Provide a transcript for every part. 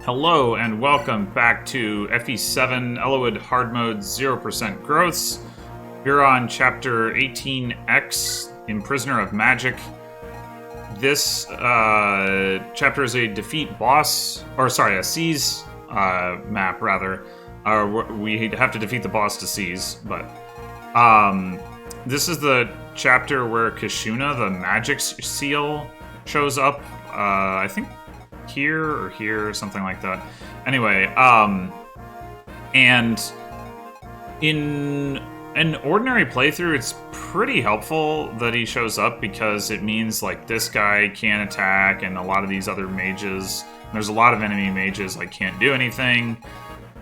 Hello and welcome back to FE7 Eliwood Hard Mode 0% Growths. We're on Chapter 18X, Imprisoner of Magic. This chapter is a defeat boss, a seize map, rather. We have to defeat the boss to seize, but this is the chapter where Kashuna, the magic seal, shows up. I think here or here, or something like that. Anyway, and in an ordinary playthrough, it's pretty helpful that he shows up because it means like this guy can't attack, and a lot of these other mages, there's a lot of enemy mages like can't do anything.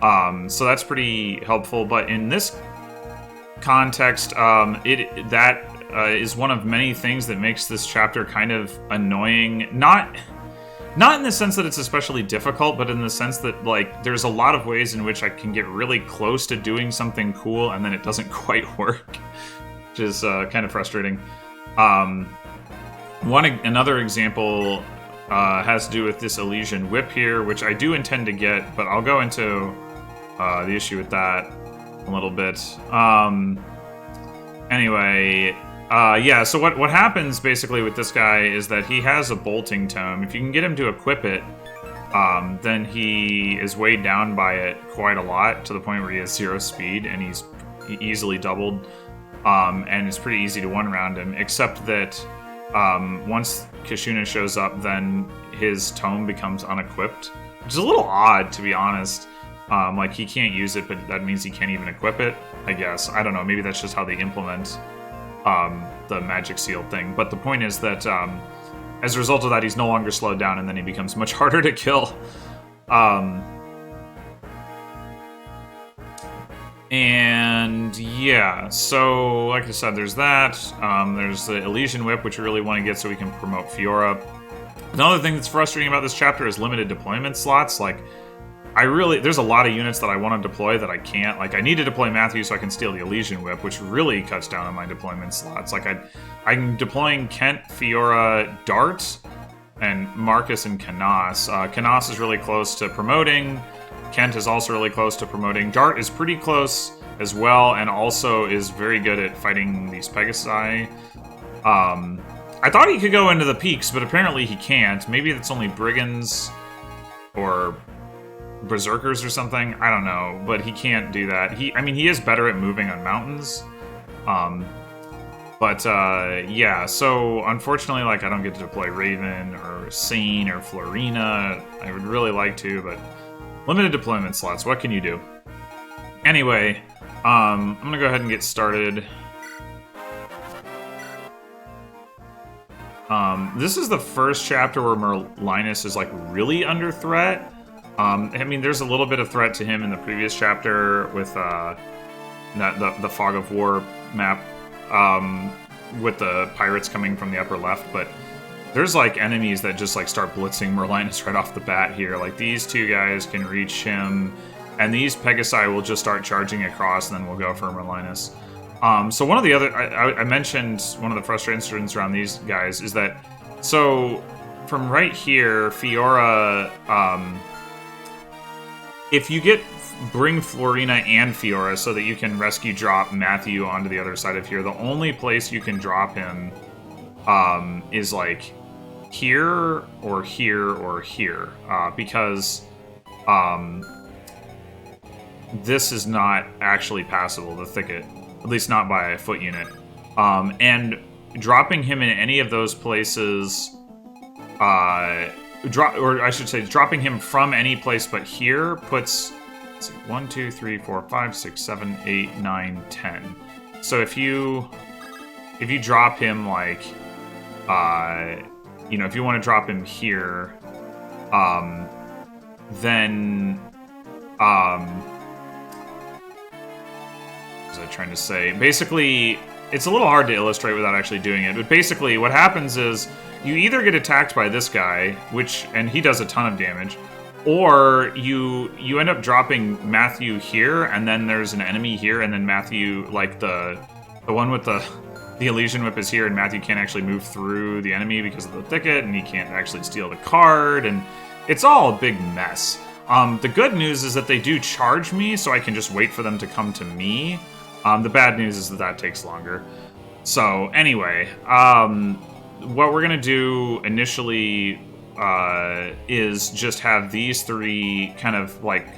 So that's pretty helpful. But in this context, that is one of many things that makes this chapter kind of annoying. Not in the sense that it's especially difficult, but in the sense that, like, there's a lot of ways in which I can get really close to doing something cool and then it doesn't quite work, which is kind of frustrating. Another example has to do with this Elysian Whip here, which I do intend to get, but I'll go into the issue with that a little bit. Anyway... yeah, so what happens basically with this guy is that he has a bolting tome. If you can get him to equip it, then he is weighed down by it quite a lot, to the point where he has 0 speed, and he's easily doubled, and it's pretty easy to one-round him, except that once Kashuna shows up, then his tome becomes unequipped, which is a little odd, to be honest. Like, he can't use it, but that means he can't even equip it, I guess. I don't know, maybe that's just how they implement the magic seal thing. But the point is that as a result of that, he's no longer slowed down, and then he becomes much harder to kill. And yeah, so like I said, there's that. There's the Elysian Whip, which we really want to get so we can promote Fiora. Another thing that's frustrating about this chapter is limited deployment slots. Like, there's a lot of units that I want to deploy that I can't. Like, I need to deploy Matthew so I can steal the Elysian Whip, which really cuts down on my deployment slots. Like, I'm deploying Kent, Fiora, Dart, and Marcus and Canas. Canas is really close to promoting. Kent is also really close to promoting. Dart is pretty close as well, and also is very good at fighting these Pegasi. I thought he could go into the peaks, but apparently he can't. Maybe it's only Brigands or Berserkers or something, I don't know, but he can't do that. He is better at moving on mountains, yeah, so unfortunately, like, I don't get to deploy Raven or Sane or Florina. I would really like to, but limited deployment slots, what can you do? Anyway, I'm gonna go ahead and get started. This is the first chapter where Merlinus is, like, really under threat. There's a little bit of threat to him in the previous chapter with the Fog of War map, with the pirates coming from the upper left, but there's, like, enemies that just, like, start blitzing Merlinus right off the bat here. Like, these two guys can reach him, and these Pegasi will just start charging across, and then we'll go for Merlinus. So one of the other... I mentioned one of the frustrations around these guys is that... So, from right here, Fiora... if you bring Florina and Fiora so that you can rescue drop Matthew onto the other side of here, the only place you can drop him is, like, here or here or here, because this is not actually passable, the thicket, at least not by a foot unit. And dropping him in any of those places, dropping him from any place but here puts, let's see, 1, 2, 3, 4, 5, 6, 7, 8, 9, 10. So if you drop him, like, if you want to drop him here, then, what was I trying to say? Basically, it's a little hard to illustrate without actually doing it, but basically what happens is you either get attacked by this guy, and he does a ton of damage, or you end up dropping Matthew here, and then there's an enemy here, and then Matthew, like, the one with the Elysian Whip is here, and Matthew can't actually move through the enemy because of the thicket, and he can't actually steal the card, and it's all a big mess. The good news is that they do charge me, so I can just wait for them to come to me. The bad news is that that takes longer. So, anyway, what we're going to do initially is just have these three kind of, like,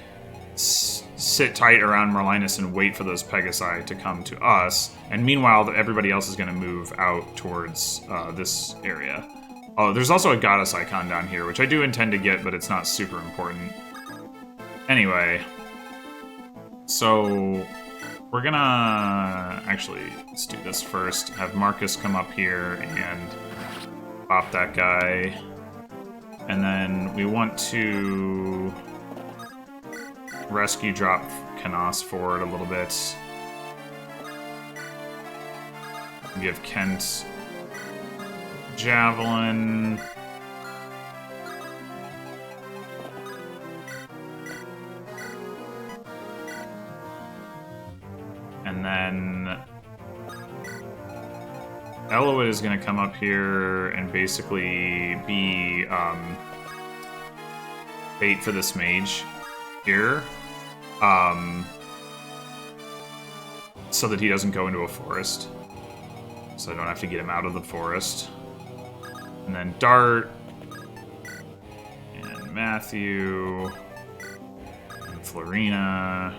sit tight around Merlinus and wait for those Pegasi to come to us. And meanwhile, everybody else is going to move out towards this area. Oh, there's also a goddess icon down here, which I do intend to get, but it's not super important. Anyway, so we're gonna actually, let's do this first. Have Marcus come up here and pop that guy. And then we want to rescue drop Canas forward a little bit. Give Kent Javelin. And then Eliwood is going to come up here and basically be bait for this mage here. So that he doesn't go into a forest. So I don't have to get him out of the forest. And then Dart, and Matthew, and Florina.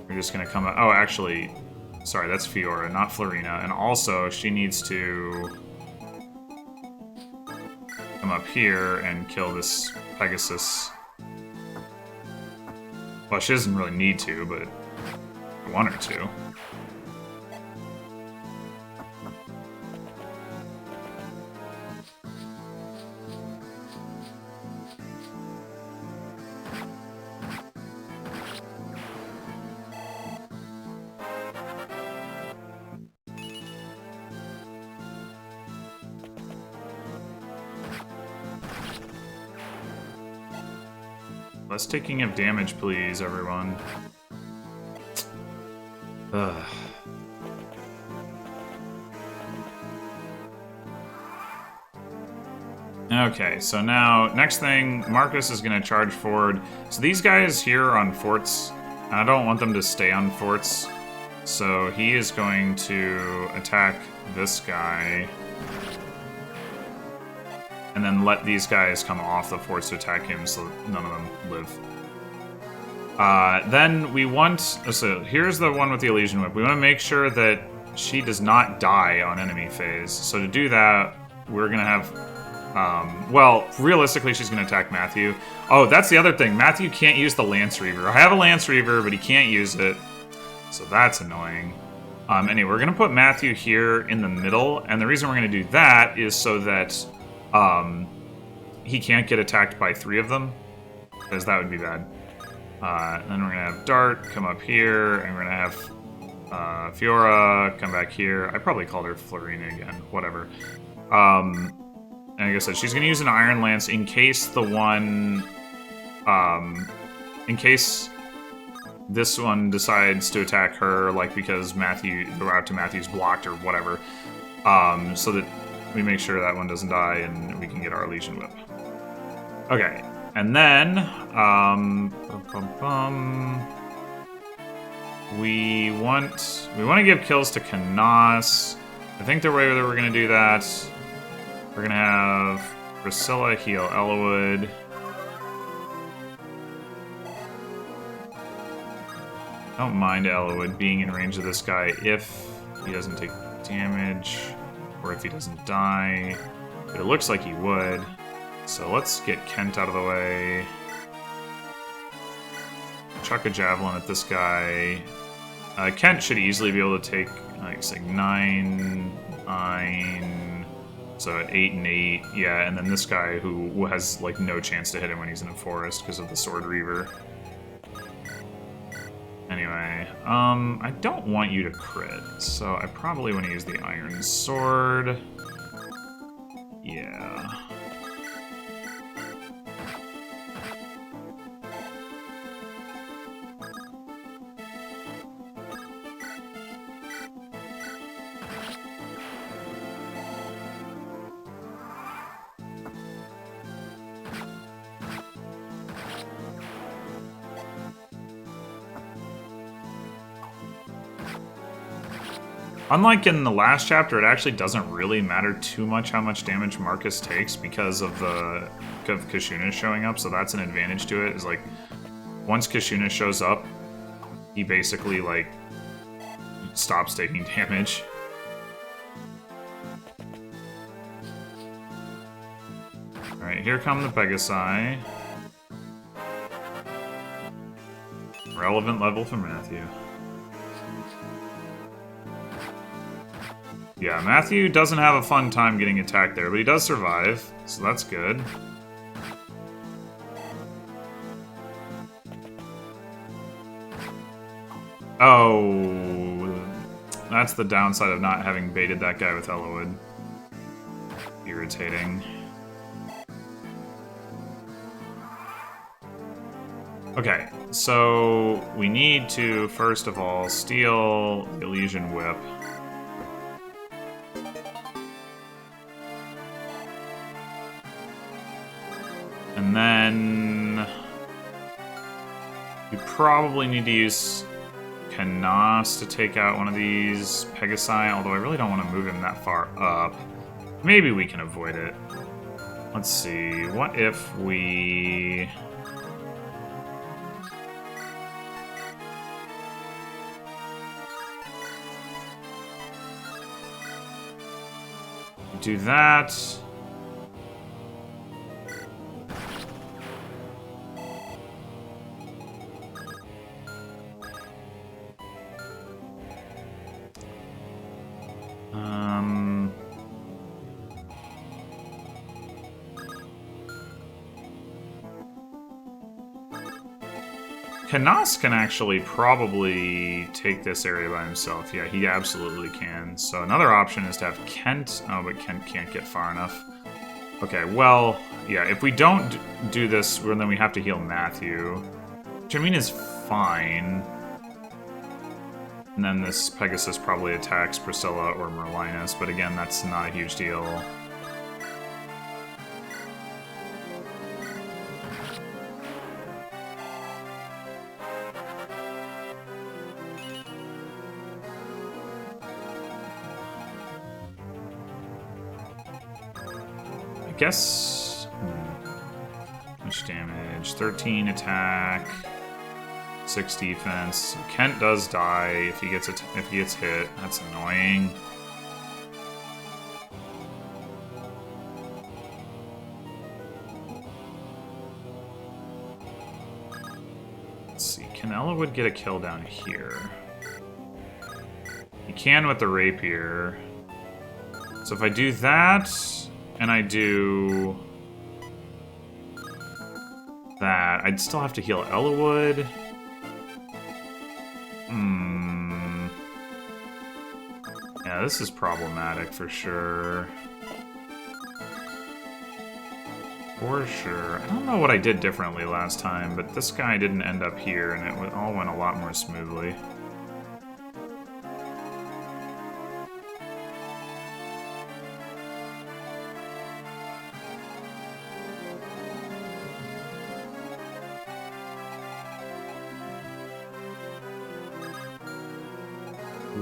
We're just gonna come up. Oh, actually, sorry, that's Fiora, not Florina. And also, she needs to come up here and kill this Pegasus. Well, she doesn't really need to, but I want her to. Less taking of damage, please, everyone. Ugh. Okay, so now, next thing, Marcus is going to charge forward. So these guys here are on forts, and I don't want them to stay on forts. So he is going to attack this guy. And then let these guys come off the forts to attack him so none of them live. Then we want... So here's the one with the Elysian Whip. We want to make sure that she does not die on enemy phase. So to do that, we're going to have... well, realistically, she's going to attack Matthew. Oh, that's the other thing. Matthew can't use the Lance Reaver. I have a Lance Reaver, but he can't use it. So that's annoying. Anyway, we're going to put Matthew here in the middle. And the reason we're going to do that is so that... he can't get attacked by 3 of them, because that would be bad. Then we're going to have Dart come up here, and we're going to have Fiora come back here. I probably called her Florina again, whatever. And like I said, she's going to use an Iron Lance in case the one... in case this one decides to attack her, like because Matthew, the route to Matthew's blocked or whatever, so that we make sure that one doesn't die and we can get our Elysian Whip. Okay, and then, we want to give kills to Canas. I think the way that we're going to do that, we're going to have Priscilla heal Eliwood. I don't mind Eliwood being in range of this guy if he doesn't take damage. Or if he doesn't die. But it looks like he would. So let's get Kent out of the way. Chuck a javelin at this guy. Kent should easily be able to take, like, say, 9, so at 8 and 8. Yeah, and then this guy who has, like, no chance to hit him when he's in a forest because of the Sword Reaver. Anyway, I don't want you to crit, so I probably want to use the Iron Sword. Yeah. Unlike in the last chapter, it actually doesn't really matter too much how much damage Marcus takes because of Kashuna showing up, so that's an advantage to it, is like, once Kashuna shows up, he basically, like, stops taking damage. Alright, here come the Pegasi. Relevant level for Matthew. Yeah, Matthew doesn't have a fun time getting attacked there, but he does survive, so that's good. Oh, that's the downside of not having baited that guy with Eliwood. Irritating. Okay, so we need to, first of all, steal the Elysian Whip. And then we probably need to use Canas to take out one of these Pegasi, although I really don't want to move him that far up. Maybe we can avoid it. Let's see, what if we... do that. Canas can actually probably take this area by himself. Yeah, he absolutely can. So another option is to have Kent. Oh, but Kent can't get far enough. Okay, well, yeah, if we don't do this, then we have to heal Matthew. Which I mean is fine. And then this Pegasus probably attacks Priscilla or Merlinus, but again, that's not a huge deal. I guess... much damage? 13 attack, 6 defense. Kent does die if he gets hit. That's annoying. Let's see. Can Eliwood get a kill down here? He can with the rapier. So if I do that, and I do that, I'd still have to heal Eliwood. Yeah, this is problematic for sure. For sure. I don't know what I did differently last time, but this guy didn't end up here, and it all went a lot more smoothly.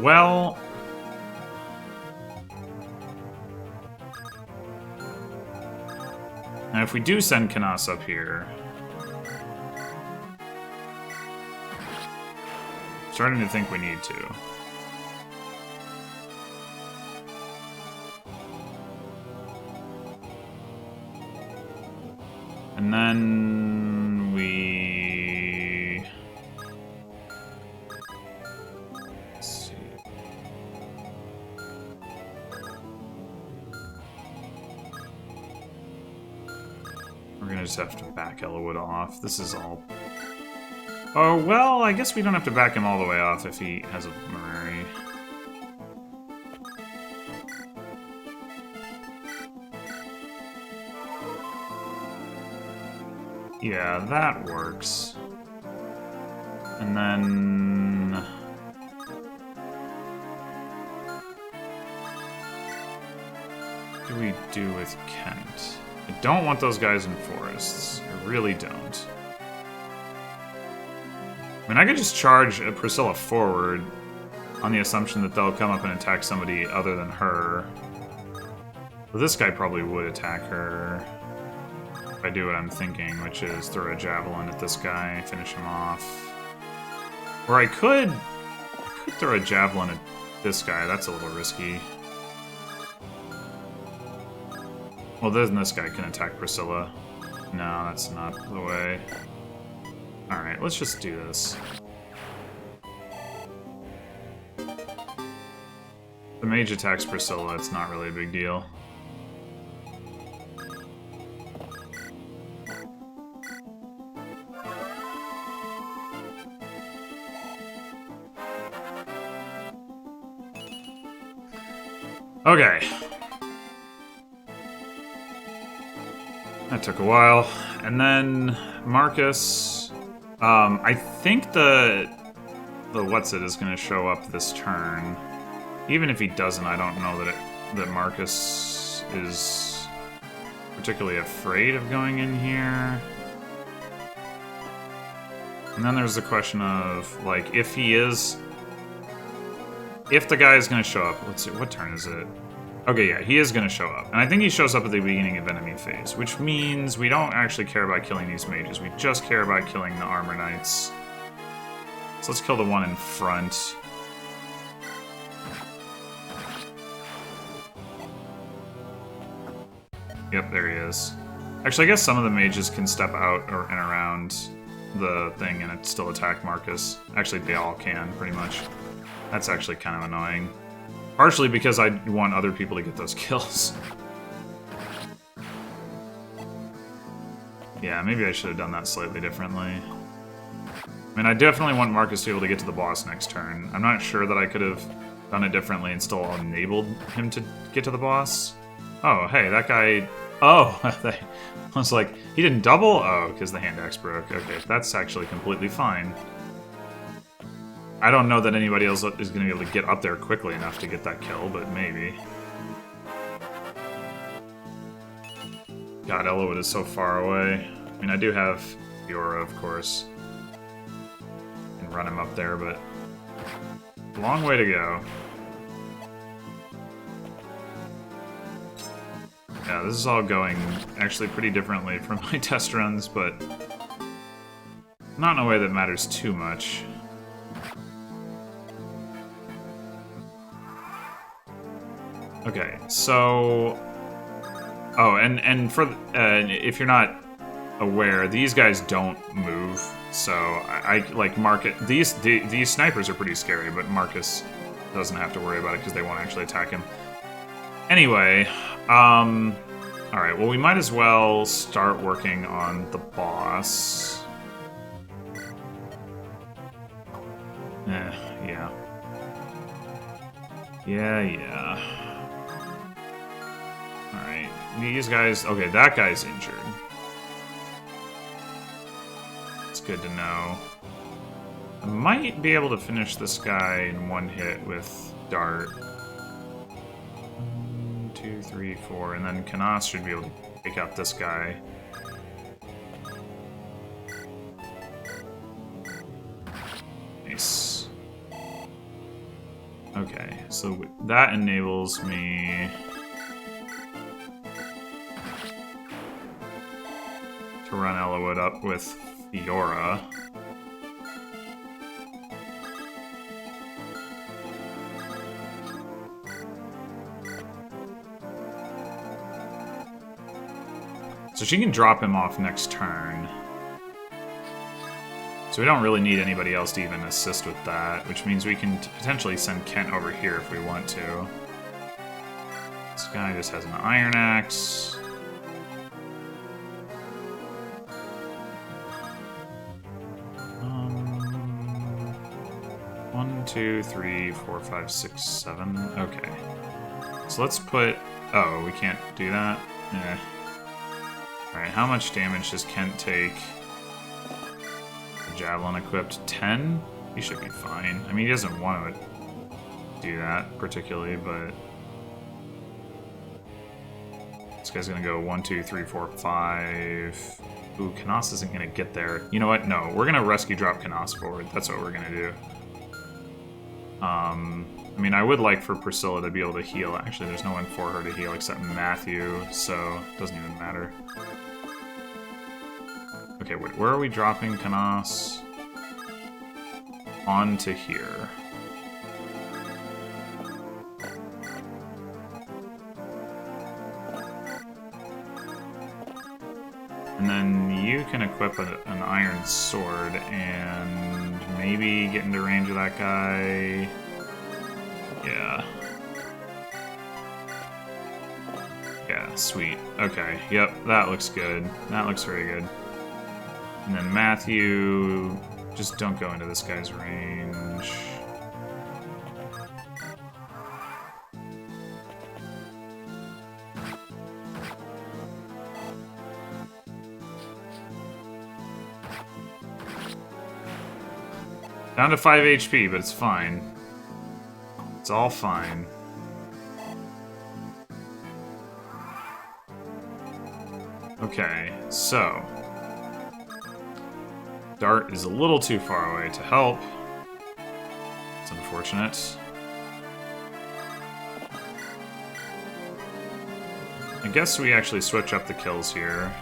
Well... now if we do send Canas up here... I'm starting to think we need to. And then we... let's see. We're gonna just have to back Eliwood off. This is all... oh, well, I guess we don't have to back him all the way off if he has a Mirari. Yeah, that works. And then... what do we do with Kent? I don't want those guys in forests. I really don't. I mean, I could just charge Priscilla forward on the assumption that they'll come up and attack somebody other than her. But this guy probably would attack her if I do what I'm thinking, which is throw a javelin at this guy, finish him off. Or I could throw a javelin at this guy. That's a little risky. Well, then this guy can attack Priscilla. No, that's not the way. Alright, let's just do this. The mage attacks Priscilla, it's not really a big deal. Okay. That took a while. And then Marcus. I think the what's-it is going to show up this turn. Even if he doesn't, I don't know that Marcus is particularly afraid of going in here. And then there's the question of, like, if he is... If the guy is going to show up... Let's see, what turn is it? Okay, yeah, he is going to show up. And I think he shows up at the beginning of enemy phase, which means we don't actually care about killing these mages. We just care about killing the armor knights. So let's kill the one in front. Yep, there he is. Actually, I guess some of the mages can step out or and around the thing and still attack Marcus. Actually, they all can, pretty much. That's actually kind of annoying. Partially because I want other people to get those kills. Yeah, maybe I should have done that slightly differently. I mean, I definitely want Marcus to be able to get to the boss next turn. I'm not sure that I could have done it differently and still enabled him to get to the boss. Oh, hey, that guy... Oh, I was like, he didn't double? Oh, because the hand axe broke. Okay, that's actually completely fine. I don't know that anybody else is going to be able to get up there quickly enough to get that kill, but maybe. God, Eliwood is so far away. I mean, I do have Fiora, of course. And run him up there, but... long way to go. Yeah, this is all going actually pretty differently from my test runs, but not in a way that matters too much. Okay, so... Oh, and for if you're not aware, these guys don't move, so I like Marcus. These snipers are pretty scary, but Marcus doesn't have to worry about it because they won't actually attack him. Anyway, alright, well we might as well start working on the boss. Yeah. Yeah. Alright, these guys... Okay, that guy's injured. It's good to know. I might be able to finish this guy in one hit with Dart. 1, 2, 3, 4, and then Canas should be able to take out this guy. Nice. Okay, so that enables me to run Eliwood up with Fiora. So she can drop him off next turn. So we don't really need anybody else to even assist with that, which means we can potentially send Kent over here if we want to. This guy just has an Iron Axe. 1, 2, 3, 4, 5, 6, 7. Okay. So let's put... Oh, we can't do that? Eh. Alright, how much damage does Kent take? The Javelin equipped? 10? He should be fine. I mean, he doesn't want to do that particularly, but... This guy's gonna go 1, 2, 3, 4, 5... Ooh, Canas isn't gonna get there. You know what? No, we're gonna rescue drop Canas forward. That's what we're gonna do. I mean, I would like for Priscilla to be able to heal. Actually, there's no one for her to heal except Matthew, so it doesn't even matter. Okay, wait, where are we dropping Canas? Onto here. And then you can equip an iron sword and maybe get into range of that guy. Yeah. Yeah, sweet. Okay, yep, that looks good. That looks very good. And then Matthew, just don't go into this guy's range. Down to 5 HP, but it's fine. It's all fine. Okay, so... Dart is a little too far away to help. It's unfortunate. I guess we actually switch up the kills here.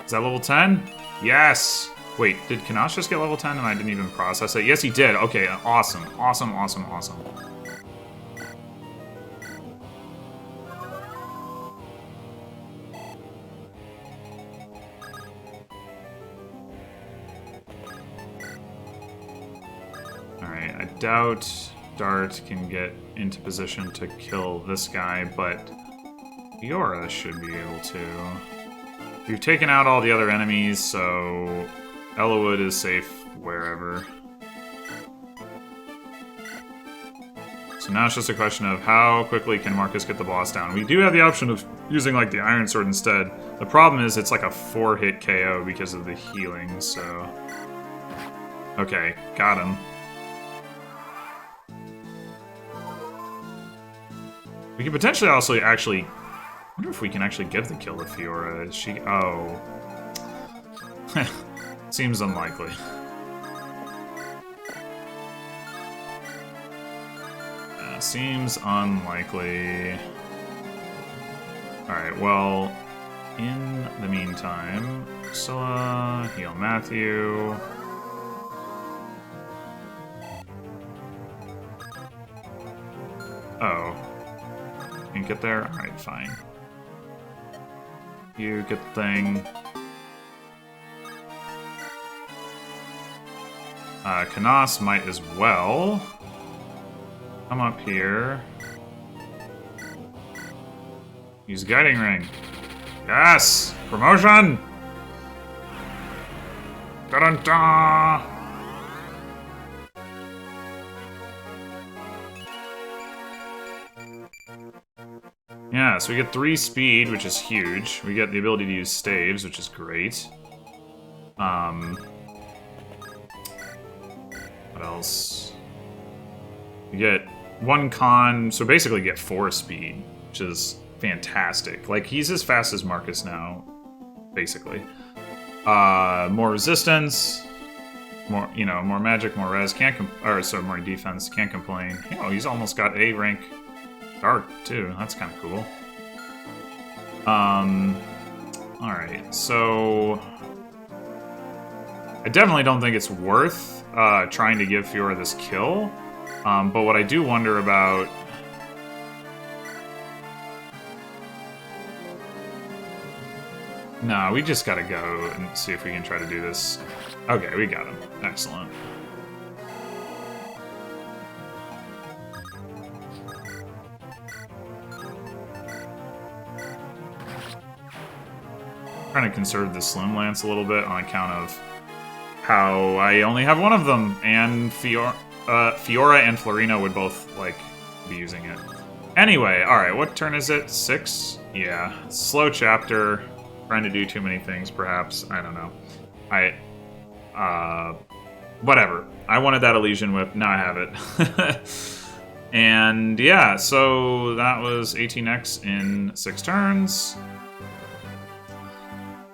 Is that level 10? Yes! Wait, did Kanash just get level 10 and I didn't even process it? Yes, he did. Okay, awesome. Awesome, awesome, awesome. Alright, I doubt Dart can get into position to kill this guy, but Fiora should be able to. We've taken out all the other enemies, so Eliwood is safe wherever. So now it's just a question of how quickly can Marcus get the boss down. We do have the option of using like the Iron Sword instead. The problem is it's like a 4-hit KO because of the healing, so... Okay, got him. We could potentially also actually... I wonder if we can actually give the kill to Fiora. Is she... Oh. Seems unlikely. Seems unlikely. Alright, well... In the meantime... Priscilla, heal Matthew... Oh. Can you get there? Alright, fine. You get the thing. Canas might as well. Come up here. Use Guiding Ring. Yes! Promotion! Da-dun-da! Yeah, so we get 3 speed, which is huge. We get the ability to use staves, which is great. What else? We get 1 con, so basically get 4 speed, which is fantastic. Like, he's as fast as Marcus now, basically. More resistance, more, you know, more magic, more res, more defense, can't complain. You know, he's almost got A rank Dark, too. That's kind of cool. Alright, so... I definitely don't think it's worth trying to give Fiora this kill. But what I do wonder about... Nah, we just gotta go and see if we can try to do this. Okay, we got him. Excellent. Trying to conserve the Slim Lance a little bit on account of how I only have one of them, and Fiora and Florina would both, like, be using it. Anyway, alright, what turn is it? 6? Yeah. Slow chapter. Trying to do too many things, perhaps. I don't know. whatever. I wanted that Elysian Whip. Now I have it. And yeah, so that was 18x in 6 turns.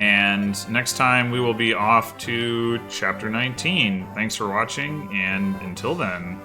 And next time we will be off to Chapter 19. Thanks for watching, and until then...